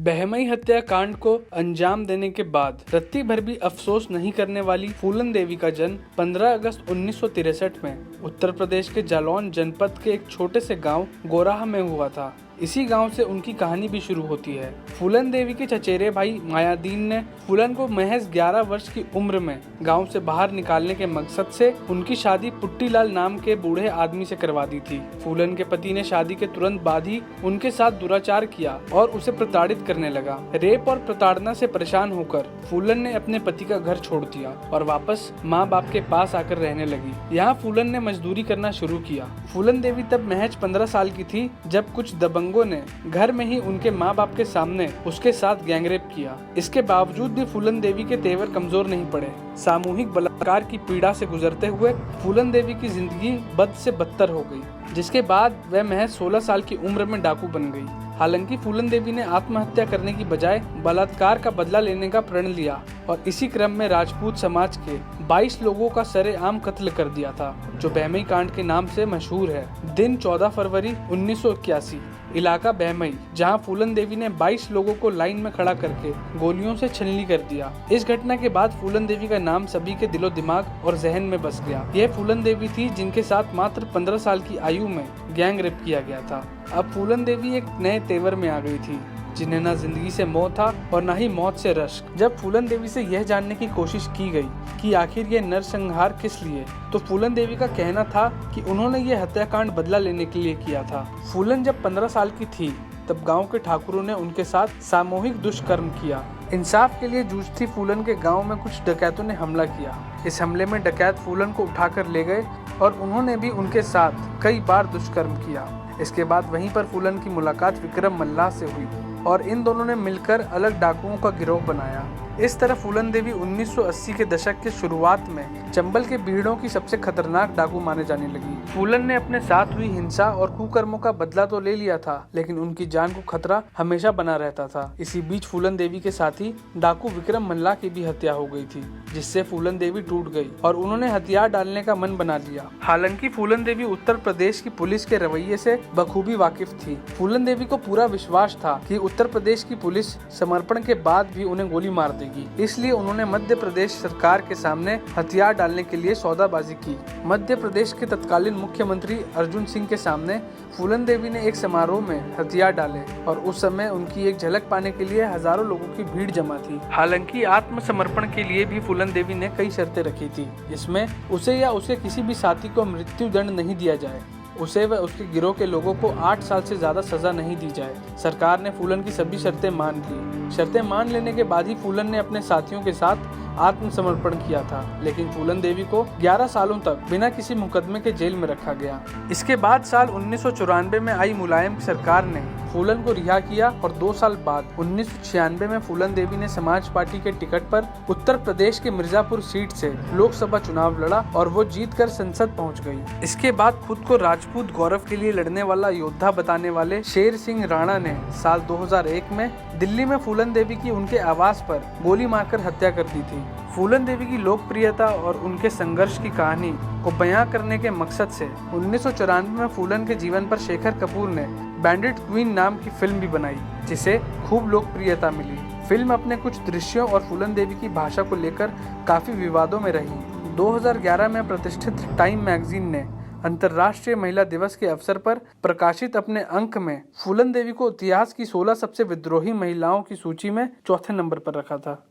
बहमई हत्याकांड को अंजाम देने के बाद रत्ती भर भी अफसोस नहीं करने वाली फूलन देवी का जन्म 15 अगस्त 1963 में उत्तर प्रदेश के जालौन जनपद के एक छोटे से गांव गोराह में हुआ था। इसी गांव से उनकी कहानी भी शुरू होती है। फूलन देवी के चचेरे भाई मायादीन ने फूलन को महज 11 वर्ष की उम्र में गांव से बाहर निकालने के मकसद से उनकी शादी पुट्टीलाल नाम के बूढ़े आदमी से करवा दी थी। फूलन के पति ने शादी के तुरंत बाद ही उनके साथ दुराचार किया और उसे प्रताड़ित करने लगा। रेप और प्रताड़ना से परेशान होकर फूलन ने अपने पति का घर छोड़ दिया और वापस माँ बाप के पास आकर रहने लगी। यहाँ फूलन ने मजदूरी करना शुरू किया। फूलन देवी तब महज 15 साल की थी जब कुछ दबंगों ने घर में ही उनके माँ बाप के सामने उसके साथ गैंगरेप किया। इसके बावजूद भी फूलन देवी के तेवर कमजोर नहीं पड़े। सामूहिक बलात्कार की पीड़ा से गुजरते हुए फूलन देवी की जिंदगी बद से बदतर हो गई, जिसके बाद वह महज 16 साल की उम्र में डाकू बन गई। हालांकि फूलन देवी ने आत्महत्या करने की बजाय बलात्कार का बदला लेने का प्रण लिया और इसी क्रम में राजपूत समाज के 22 लोगों का सरेआम कत्ल कर दिया था, जो बहमई कांड के नाम से मशहूर है। दिन 14 फरवरी 1981, इलाका बहमई, जहां फूलन देवी ने 22 लोगों को लाइन में खड़ा करके गोलियों से छलनी कर दिया। इस घटना के बाद फूलन देवी का नाम सभी के दिलो दिमाग और जहन में बस गया। यह फूलन देवी थी जिनके साथ मात्र 15 साल की आयु में गैंग रेप किया गया था। अब फूलन देवी एक नए तेवर में आ गई थी, जिन्हें न जिंदगी से मोह था और न ही मौत से रश्क। जब फूलन देवी से यह जानने की कोशिश की गई कि आखिर यह नरसंहार किस लिए, तो फूलन देवी का कहना था कि उन्होंने यह हत्याकांड बदला लेने के लिए किया था। फूलन जब 15 साल की थी तब गांव के ठाकुरों ने उनके साथ सामूहिक दुष्कर्म किया। इंसाफ के लिए जूझती फूलन के गांव में कुछ डकैतों ने हमला किया। इस हमले में डकैत फूलन को उठाकर ले गए और उन्होंने भी उनके साथ कई बार दुष्कर्म किया। इसके बाद वहीं पर फूलन की मुलाकात विक्रम मल्लाह से हुई और इन दोनों ने मिलकर अलग डाकुओं का गिरोह बनाया। इस तरह फूलन देवी 1980 के दशक के शुरुआत में चंबल के भीड़ों की सबसे खतरनाक डाकू माने जाने लगी। फूलन ने अपने साथ हुई हिंसा और कुकर्मों का बदला तो ले लिया था, लेकिन उनकी जान को खतरा हमेशा बना रहता था। इसी बीच फूलन देवी के साथी डाकू विक्रम मल्लाह की भी हत्या हो गई थी, जिससे फूलन देवी टूट गई और उन्होंने हथियार डालने का मन बना लिया। हालांकि फूलन देवी उत्तर प्रदेश की पुलिस के रवैये से बखूबी वाकिफ थी। फूलन देवी को पूरा विश्वास था कि उत्तर प्रदेश की पुलिस समर्पण के बाद भी उन्हें गोली मार देगी, इसलिए उन्होंने मध्य प्रदेश सरकार के सामने हथियार डालने के लिए सौदाबाजी की। मध्य प्रदेश के तत्कालीन मुख्यमंत्री अर्जुन सिंह के सामने फूलन देवी ने एक समारोह में हथियार डाले और उस समय उनकी एक झलक पाने के लिए हजारों लोगों की भीड़ जमा थी। हालांकि आत्मसमर्पण के लिए भी फूलन देवी ने कई शर्तें रखी थी, जिसमें उसे या उसके किसी भी साथी को मृत्यु दंड नहीं दिया जाए, उसे व उसके गिरोह के लोगों को 8 साल से ज्यादा सजा नहीं दी जाए। सरकार ने फूलन की सभी शर्तें मान ली। शर्तें मान लेने के बाद ही फूलन ने अपने साथियों के साथ आत्मसमर्पण किया था, लेकिन फूलन देवी को 11 सालों तक बिना किसी मुकदमे के जेल में रखा गया। इसके बाद साल 1994 में आई मुलायम सरकार ने फूलन को रिहा किया और 2 साल बाद 1996 में फूलन देवी ने समाज पार्टी के टिकट पर उत्तर प्रदेश के मिर्जापुर सीट से लोकसभा चुनाव लड़ा और वो जीतकर संसद पहुंच गई। इसके बाद खुद को राजपूत गौरव के लिए लड़ने वाला योद्धा बताने वाले शेर सिंह राणा ने साल 2001 में दिल्ली में फूलन देवी की उनके आवास पर गोली मारकर हत्या कर दी थी। फूलन देवी की लोकप्रियता और उनके संघर्ष की कहानी को बयां करने के मकसद से 1994 में फूलन के जीवन पर शेखर कपूर ने बैंडिट क्वीन नाम की फिल्म भी बनाई, जिसे खूब लोकप्रियता मिली। फिल्म अपने कुछ दृश्यों और फूलन देवी की भाषा को लेकर काफी विवादों में रही। 2011 में प्रतिष्ठित टाइम मैगजीन ने अंतर्राष्ट्रीय महिला दिवस के अवसर पर प्रकाशित अपने अंक में फूलन देवी को इतिहास की 16 सबसे विद्रोही महिलाओं की सूची में चौथे नंबर पर रखा था।